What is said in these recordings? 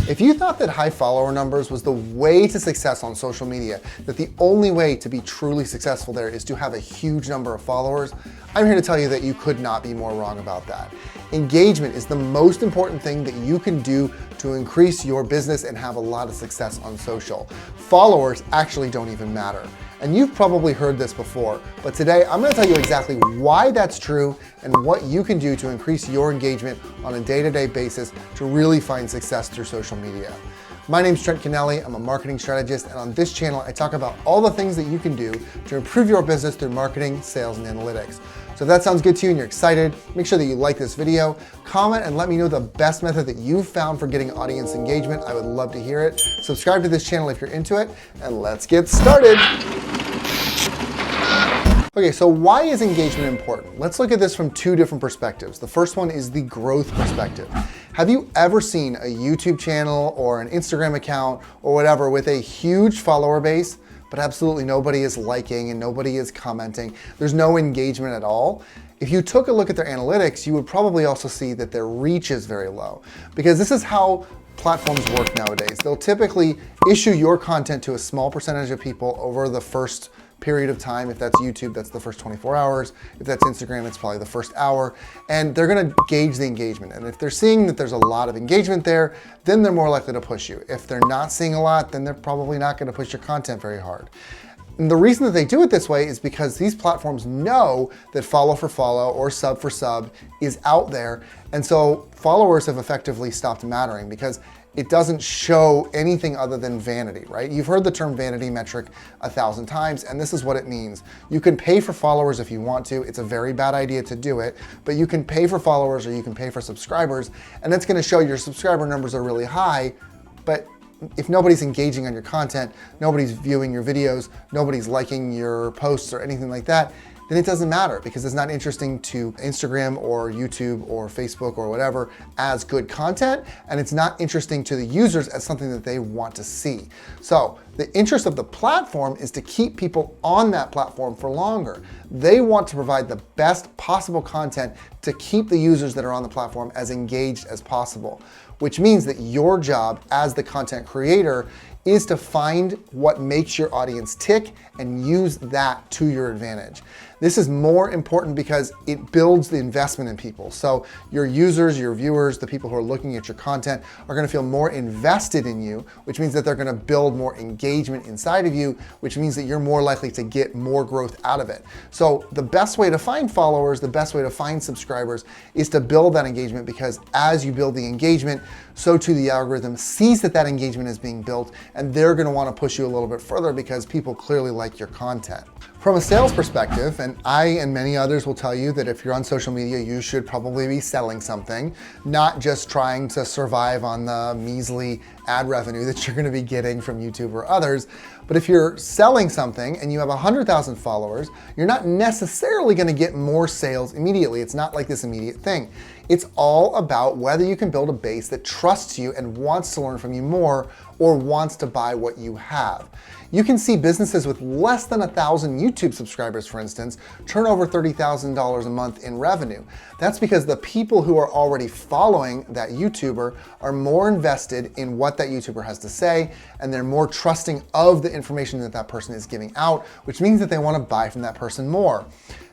If you thought that high follower numbers was the way to success on social media, that the only way to be truly successful there is to have a huge number of followers, I'm here to tell you that you could not be more wrong about that. Engagement is the most important thing that you can do to increase your business and have a lot of success on social. Followers actually don't even matter. And you've probably heard this before, but today I'm going to tell you exactly why that's true and what you can do to increase your engagement on a day-to-day basis to really find success through social media. My name's Trent Kennelly, I'm a marketing strategist, and on this channel I talk about all the things that you can do to improve your business through marketing, sales, and analytics. So if that sounds good to you and you're excited, make sure that you like this video, comment, and let me know the best method that you've found for getting audience engagement. I would love to hear it. Subscribe to this channel if you're into it, and let's get started. Okay, so why is engagement important? Let's look at this from two different perspectives. The first one is the growth perspective. Have you ever seen a YouTube channel or an Instagram account or whatever with a huge follower base, but absolutely nobody is liking and nobody is commenting? There's no engagement at all. If you took a look at their analytics, you would probably also see that their reach is very low, because this is how platforms work nowadays. They'll typically issue your content to a small percentage of people over the first period of time. If that's YouTube, that's the first 24 hours. If that's Instagram, it's probably the first hour. And they're gonna gauge the engagement. And if they're seeing that there's a lot of engagement there, then they're more likely to push you. If they're not seeing a lot, then they're probably not gonna push your content very hard. And the reason that they do it this way is because these platforms know that follow for follow or sub for sub is out there. And so followers have effectively stopped mattering because it doesn't show anything other than vanity, right? You've heard the term vanity metric 1,000 times, and this is what it means. You can pay for followers if you want to. It's a very bad idea to do it, but you can pay for followers or you can pay for subscribers, and it's gonna show your subscriber numbers are really high, but if nobody's engaging on your content, nobody's viewing your videos, nobody's liking your posts or anything like that, then it doesn't matter because it's not interesting to Instagram or YouTube or Facebook or whatever as good content, and it's not interesting to the users as something that they want to see. So the interest of the platform is to keep people on that platform for longer. They want to provide the best possible content to keep the users that are on the platform as engaged as possible, which means that your job as the content creator is to find what makes your audience tick and use that to your advantage. This is more important because it builds the investment in people. So your users, your viewers, the people who are looking at your content are gonna feel more invested in you, which means that they're gonna build more engagement inside of you, which means that you're more likely to get more growth out of it. So the best way to find followers, the best way to find subscribers is to build that engagement, because as you build the engagement, so too the algorithm sees that that engagement is being built, and they're gonna wanna push you a little bit further because people clearly like your content. From a sales perspective, and I and many others will tell you that if you're on social media, you should probably be selling something, not just trying to survive on the measly ad revenue that you're gonna be getting from YouTube or others. But if you're selling something and you have 100,000 followers, you're not necessarily gonna get more sales immediately. It's not like this immediate thing. It's all about whether you can build a base that trusts you and wants to learn from you more or wants to buy what you have. You can see businesses with less than 1,000 YouTube subscribers, for instance, turn over $30,000 a month in revenue. That's because the people who are already following that YouTuber are more invested in what that YouTuber has to say, and they're more trusting of the information that that person is giving out, which means that they want to buy from that person more.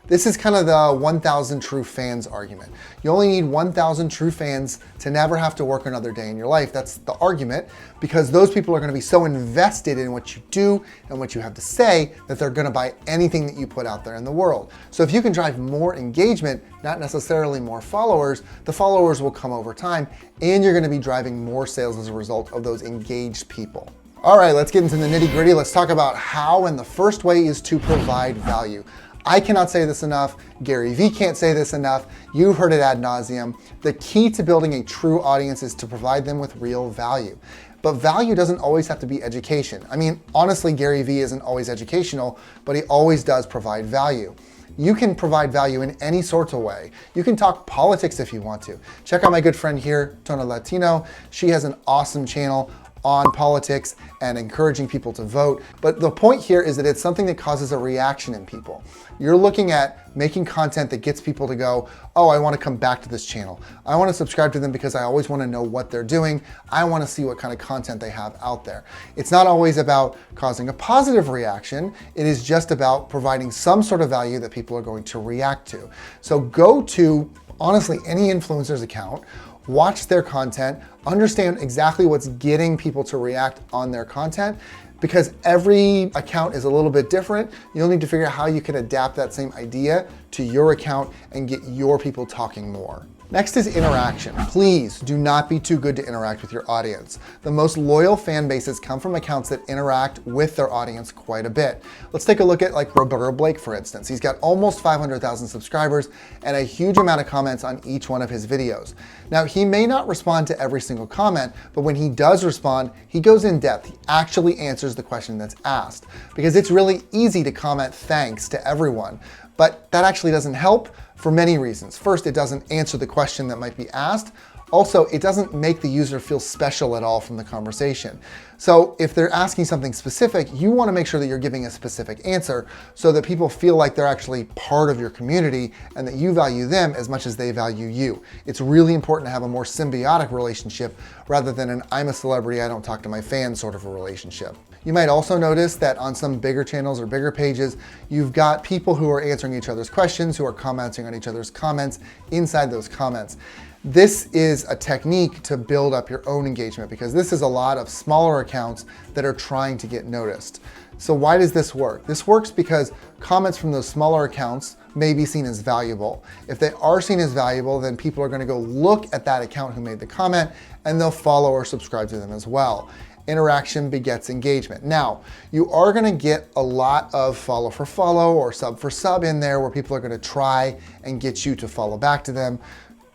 This is kind of the 1,000 true fans argument. You only need 1,000 true fans to never have to work another day in your life. That's the argument, because those people are going to be so invested in what you do and what you have to say that they're going to buy anything that you put out there in the world. So if you can drive more engagement, not necessarily more followers, the followers will come over time, and you're going to be driving more sales as a result of those engaged people. All right, let's get into the nitty-gritty. Let's talk about how, and the first way is to provide value. I cannot say this enough. Gary Vee can't say this enough. You've heard it ad nauseum. The key to building a true audience is to provide them with real value. But value doesn't always have to be education. I mean, honestly, Gary Vee isn't always educational, but he always does provide value. You can provide value in any sort of way. You can talk politics if you want to. Check out my good friend here, Tona Latino. She has an awesome channel on politics and encouraging people to vote. But the point here is that it's something that causes a reaction in people. You're looking at making content that gets people to go, oh, I want to come back to this channel. I want to subscribe to them because I always want to know what they're doing. I want to see what kind of content they have out there. It's not always about causing a positive reaction. It is just about providing some sort of value that people are going to react to. So go to, honestly, any influencer's account, watch their content, understand exactly what's getting people to react on their content, because every account is a little bit different. You'll need to figure out how you can adapt that same idea to your account and get your people talking more. Next is interaction. Please do not be too good to interact with your audience. The most loyal fan bases come from accounts that interact with their audience quite a bit. Let's take a look at like Roberto Blake, for instance. He's got almost 500,000 subscribers and a huge amount of comments on each one of his videos. Now, he may not respond to every single comment, but when he does respond, he goes in depth. He actually answers the question that's asked, because it's really easy to comment thanks to everyone, but that actually doesn't help for many reasons. First, it doesn't answer the question that might be asked. Also, it doesn't make the user feel special at all from the conversation. So if they're asking something specific, you want to make sure that you're giving a specific answer so that people feel like they're actually part of your community and that you value them as much as they value you. It's really important to have a more symbiotic relationship rather than an I'm a celebrity, I don't talk to my fans sort of a relationship. You might also notice that on some bigger channels or bigger pages, you've got people who are answering each other's questions, who are commenting on each other's comments inside those comments. This is a technique to build up your own engagement, because this is a lot of smaller accounts that are trying to get noticed. So why does this work? This works because comments from those smaller accounts may be seen as valuable. If they are seen as valuable, then people are going to go look at that account who made the comment and they'll follow or subscribe to them as well. Interaction begets engagement. Now, you are going to get a lot of follow for follow or sub for sub in there where people are going to try and get you to follow back to them.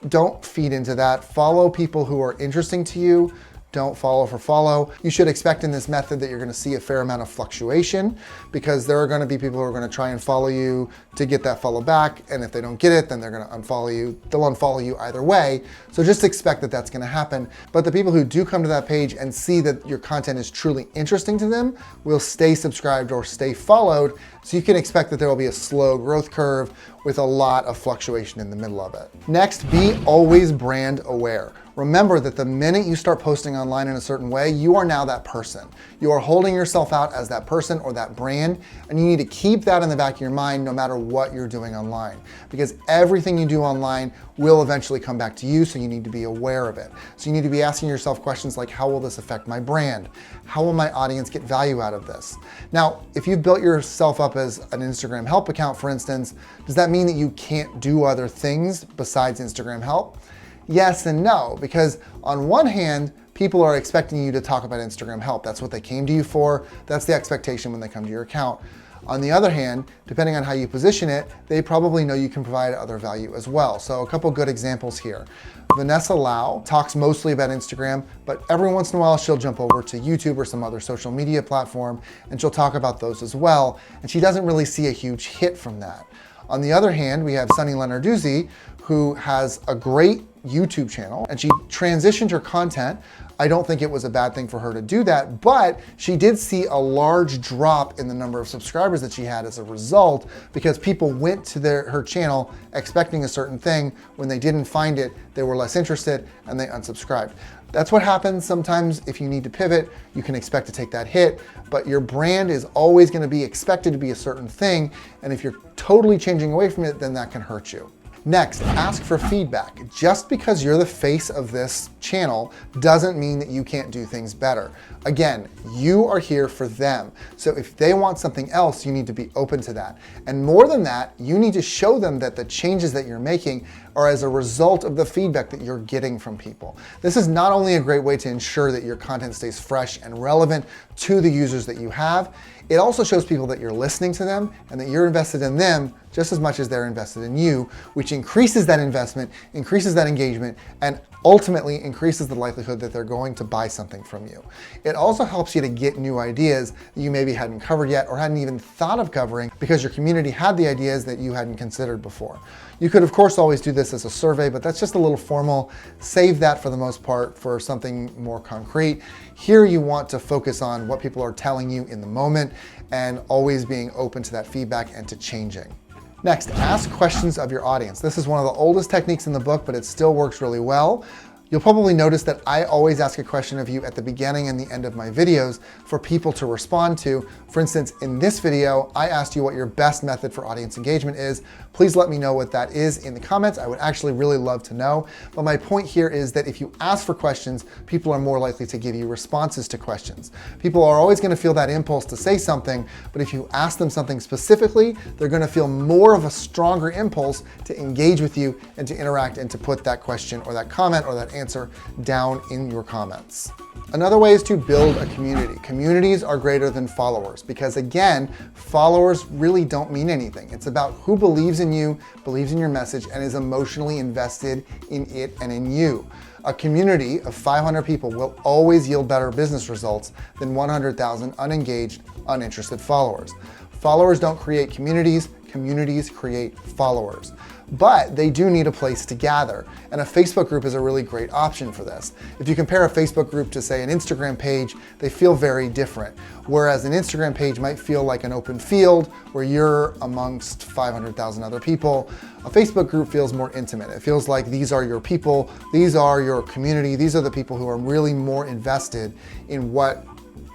Don't feed into that. Follow people who are interesting to you. Don't follow for follow. You should expect in this method that you're going to see a fair amount of fluctuation, because there are going to be people who are going to try and follow you to get that follow back. And if they don't get it, then they're going to unfollow you. They'll unfollow you either way. So just expect that that's going to happen. But the people who do come to that page and see that your content is truly interesting to them will stay subscribed or stay followed. So you can expect that there will be a slow growth curve with a lot of fluctuation in the middle of it. Next, be always brand aware. Remember that the minute you start posting online in a certain way, you are now that person. You are holding yourself out as that person or that brand, and you need to keep that in the back of your mind no matter what you're doing online, because everything you do online will eventually come back to you, so you need to be aware of it. So you need to be asking yourself questions like, how will this affect my brand? How will my audience get value out of this? Now, if you've built yourself up as an Instagram help account, for instance, does that mean that you can't do other things besides Instagram help? Yes and no, because on one hand, people are expecting you to talk about Instagram help. That's what they came to you for. That's the expectation when they come to your account. On the other hand, depending on how you position it, they probably know you can provide other value as well. So a couple good examples here. Vanessa Lau talks mostly about Instagram, but every once in a while she'll jump over to YouTube or some other social media platform and she'll talk about those as well. And she doesn't really see a huge hit from that. On the other hand, we have Sunny Lenarduzzi, who has a great YouTube channel, and she transitioned her content. I don't think it was a bad thing for her to do that, but she did see a large drop in the number of subscribers that she had as a result, because people went to her channel expecting a certain thing. When they didn't find it, they were less interested and they unsubscribed. That's what happens sometimes. If you need to pivot, you can expect to take that hit, but your brand is always going to be expected to be a certain thing, and if you're totally changing away from it, then that can hurt you. Next, ask for feedback. Just because you're the face of this channel doesn't mean that you can't do things better. Again, you are here for them. So if they want something else, you need to be open to that. And more than that, you need to show them that the changes that you're making are as a result of the feedback that you're getting from people. This is not only a great way to ensure that your content stays fresh and relevant to the users that you have, it also shows people that you're listening to them and that you're invested in them just as much as they're invested in you, which increases that investment, increases that engagement, and ultimately increases the likelihood that they're going to buy something from you. It also helps you to get new ideas that you maybe hadn't covered yet or hadn't even thought of covering, because your community had the ideas that you hadn't considered before. You could, of course, always do this this as a survey, but that's just a little formal. Save that for the most part for something more concrete. Here you want to focus on what people are telling you in the moment and always being open to that feedback and to changing. Next, ask questions of your audience. This is one of the oldest techniques in the book, but it still works really well. You'll probably notice that I always ask a question of you at the beginning and the end of my videos for people to respond to. For instance, in this video, I asked you what your best method for audience engagement is. Please let me know what that is in the comments. I would actually really love to know. But my point here is that if you ask for questions, people are more likely to give you responses to questions. People are always going to feel that impulse to say something, but if you ask them something specifically, they're going to feel more of a stronger impulse to engage with you and to interact and to put that question or that comment or that answer down in your comments. Another way is to build a community. Communities are greater than followers because, again, followers really don't mean anything. It's about who believes in you, believes in your message, and is emotionally invested in it and in you. A community of 500 people will always yield better business results than 100,000 unengaged, uninterested followers. Followers don't create communities, communities create followers. But they do need a place to gather, and a Facebook group is a really great option for this. If you compare a Facebook group to, say, an Instagram page, they feel very different. Whereas an Instagram page might feel like an open field where you're amongst 500,000 other people, a Facebook group feels more intimate. It feels like these are your people, these are your community, these are the people who are really more invested in what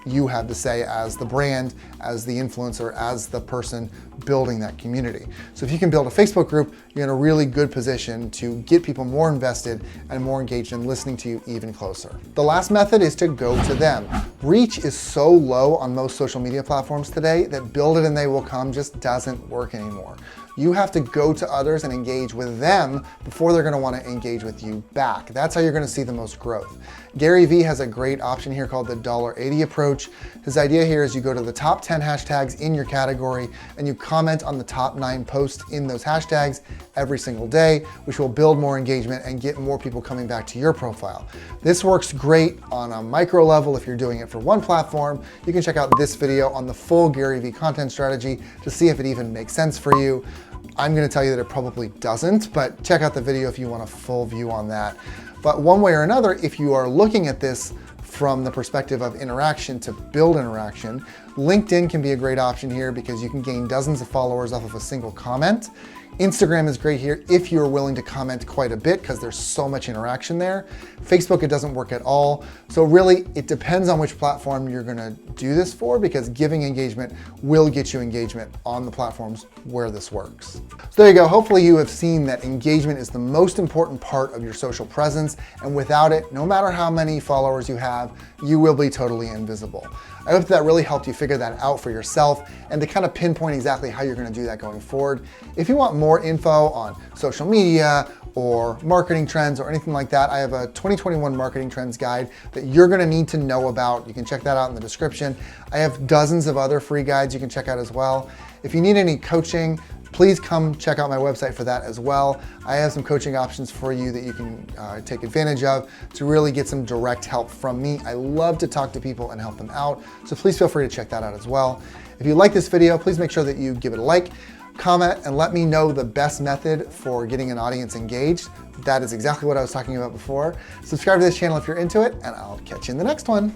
you have to say as the brand, as the influencer, as the person building that community. So if you can build a Facebook group, you're in a really good position to get people more invested and more engaged in listening to you even closer. The last method is to go to them. Reach is so low on most social media platforms today that build it and they will come just doesn't work anymore. You have to go to others and engage with them before they're gonna wanna engage with you back. That's how you're gonna see the most growth. Gary Vee has a great option here called the $80 approach. His idea here is you go to the top 10 hashtags in your category and you comment on the top 9 posts in those hashtags every single day, which will build more engagement and get more people coming back to your profile. This works great on a micro level if you're doing it for one platform. You can check out this video on the full Gary Vee content strategy to see if it even makes sense for you. I'm gonna tell you that it probably doesn't, but check out the video if you want a full view on that. But one way or another, if you are looking at this from the perspective of interaction to build interaction, LinkedIn can be a great option here because you can gain dozens of followers off of a single comment. Instagram is great here if you're willing to comment quite a bit because there's so much interaction there. Facebook, it doesn't work at all. So really, it depends on which platform you're gonna do this for because giving engagement will get you engagement on the platforms where this works. So there you go. Hopefully you have seen that engagement is the most important part of your social presence, and without it, no matter how many followers you have, you will be totally invisible. I hope that really helped you figure that out for yourself and to kind of pinpoint exactly how you're gonna do that going forward. If you want more info on social media or marketing trends or anything like that, I have a 2021 marketing trends guide that you're gonna need to know about. You can check that out in the description. I have dozens of other free guides you can check out as well. If you need any coaching, please come check out my website for that as well. I have some coaching options for you that you can take advantage of to really get some direct help from me. I love to talk to people and help them out, so please feel free to check that out as well. If you like this video, please make sure that you give it a like, comment, and let me know the best method for getting an audience engaged. That is exactly what I was talking about before. Subscribe to this channel if you're into it, and I'll catch you in the next one.